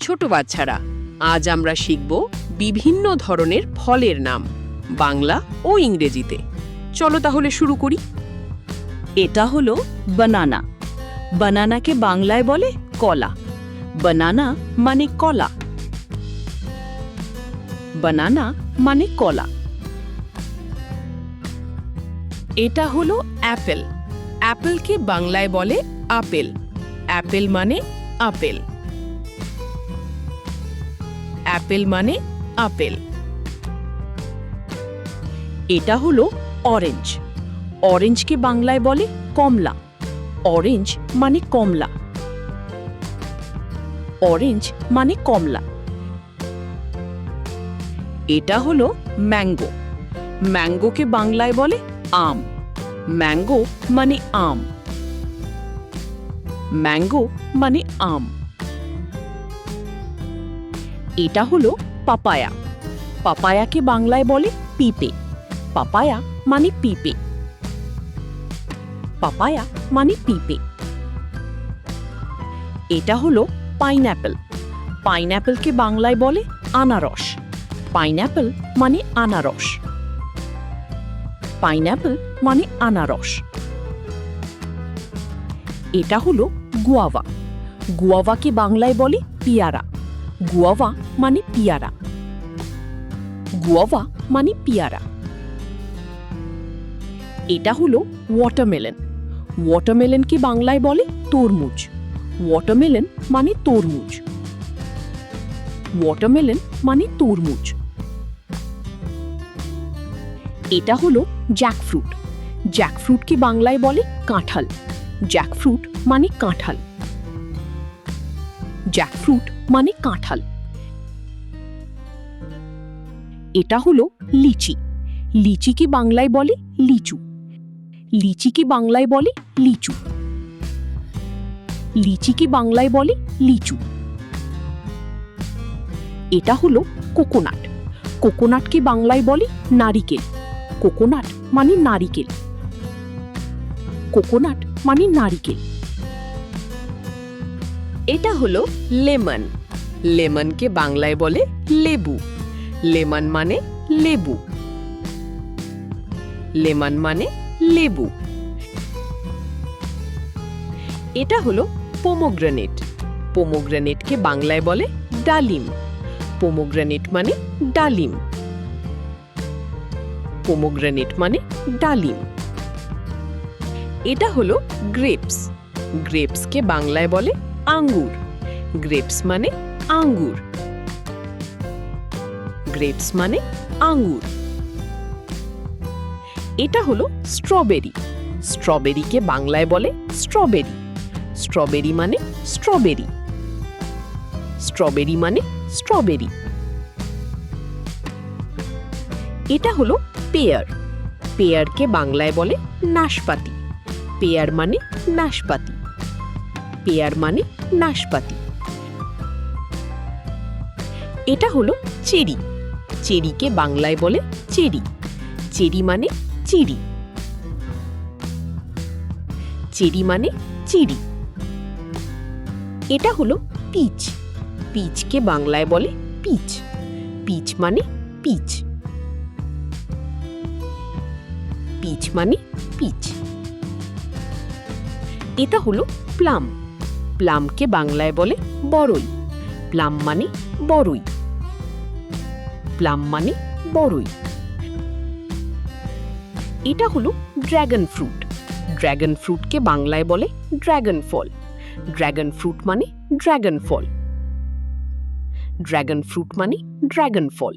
ছোট বাচ্চারা, আজ আমরা শিখব বিভিন্ন ধরনের ফলের নাম বাংলা ও ইংরেজিতে। চলো তাহলে শুরু করি। এটা হলো বানানা। বানানাকে বাংলায় বলে কলা। বানানা মানে কলা। বানানা মানে কলা। এটা হলো অ্যাপেল। অ্যাপেলকে বাংলায় বলে আপেল। অ্যাপেল মানে আপেল। অ্যাপেল মানে আপেল। এটা হলো অরেঞ্জ। অরেঞ্জকে বাংলায় বলে কমলা। অরেঞ্জ মানে কমলা। অরেঞ্জ মানে কমলা। এটা হলো ম্যাঙ্গো। ম্যাঙ্গোকে বাংলায় বলে আম। ম্যাঙ্গো মানে আম। ম্যাঙ্গো মানে আম। এটা হলো পাপায়া। পাপায়াকে বাংলায় বলে পিঁপে। পাপায়া মানে পিঁপে। পাপায়া মানে পিঁপে। এটা হলো পাইনঅ্যাপেল। পাইনঅ্যাপেলকে বাংলায় বলে আনারস। পাইনঅ্যাপেল মানে আনারস। পাইনঅ্যাপেল মানে আনারস। এটা হলো গুয়াভা। গুয়াভাকে বাংলায় বলে পিয়ারা। গুয়াভা মানে পিয়ারা। গুয়াভা মানে পিয়ারা। এটা হলো ওয়াটারমেলন। ওয়াটারমেলনকে বাংলায় বলে তরমুজ। ওয়াটারমেলন মানে তরমুজ। ওয়াটারমেলন মানে তরমুজ। এটা হলো জ্যাকফ্রুট। জ্যাকফ্রুটকে বাংলায় বলে কাঁঠাল। জ্যাকফ্রুট মানে কাঁঠাল। জ্যাকফ্রুট মানে কাঁঠাল। এটা হলো লিচি। লিচিকে বাংলায় বলে লিচু। লিচিকে বাংলায় বলে লিচু। লিচিকে বাংলায় বলে লিচু। এটা হলো কোকোনাট। কোকোনাটকে বাংলায় বলে নারিকেল। কোকোনাট মানে নারিকেল। কোকোনাট মানে নারিকেল। এটা হলো লেমন। লেমনকে বাংলায় বলে লেবু। লেমন মানে লেবু। লেমন মানে লেবু। এটা হলো পোমোগ্রানেট। পোমোগ্রানেটকে বাংলায় বলে ডালিম। পোমোগ্রানেট মানে ডালিম। পোমোগ্রানেট মানে ডালিম। এটা হলো গ্রেপস। গ্রেপসকে বাংলায় বলে আঙ্গুর। গ্রেপস মানে আঙ্গুর। গ্রেপস মানে আঙ্গুর। এটা হলো স্ট্রবেরি। স্ট্রবেরিকে বাংলায় বলে স্ট্রবেরি। স্ট্রবেরি মানে স্ট্রবেরি। স্ট্রবেরি মানে স্ট্রবেরি। এটা হলো পেয়ার। পেয়ারকে বাংলায় বলে নাশপাতি। পেয়ার মানে নাশপাতি। পেয়ার মানে নাশপাতি। এটা হলো চেরি। চেরিকে বাংলায় বলে চেরি। চেরি মানে চিরি। চেরি মানে চিরি। এটা হলো পিচ। পিচকে বাংলায় বলে পিচ। পিচ মানে পিচ। পিচ মানে পিচ। এটা হলো প্লাম। প্লামকে বাংলায় বলে বড়ই। প্লাম মানে বড়ই। প্লাম মানে বড়ই। এটা হলো ড্রাগন ফ্রুট। ড্রাগন ফ্রুটকে বাংলায় বলে ড্রাগন ফল। ড্রাগন ফ্রুট মানে ড্রাগন ফল। ড্রাগন ফ্রুট মানে ড্রাগন ফল।